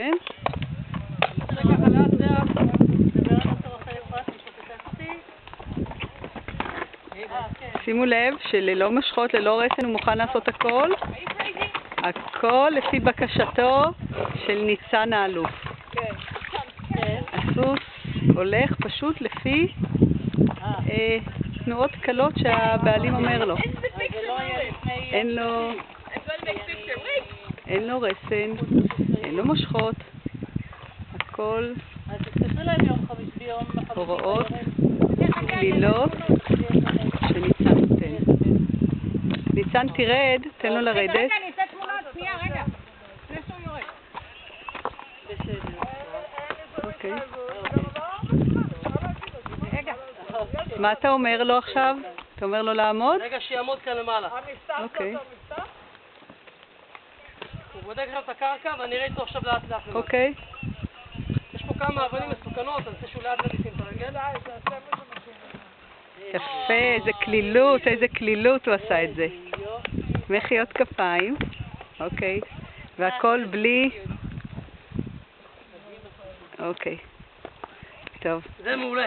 כן? שימו לב שללא משחות, ללא רסן, הוא מוכן לעשות הכל. הכל לפי בקשתו של ניצן האלוף. הסוס הולך פשוט לפי תנועות קלות שהבעלים אומר לו. אין לו רסן, אין לו מושכות. הכל הוראות כלילות שניצן נותן. ניצן תרד, תן לו לרדת. רגע, אני אצא תמונות, שנייה, רגע. לפני שהוא יורד. אוקיי. רגע. מה אתה אומר לו עכשיו? אתה אומר לו לעמוד? רגע, שיעמוד כאן למעלה. אוקיי. הוא בודק עכשיו את הקרקע ואני אראה איתו עכשיו לאט לאט. אוקיי. יש פה כמה אבנים מסוכנות, אני רוצה שהוא לאט לאט ישים את הרגל. יפה, איזה כלילות הוא עשה את זה. מחיאות כפיים. אוקיי. והכל בלי... אוקיי. טוב. זה מעולה.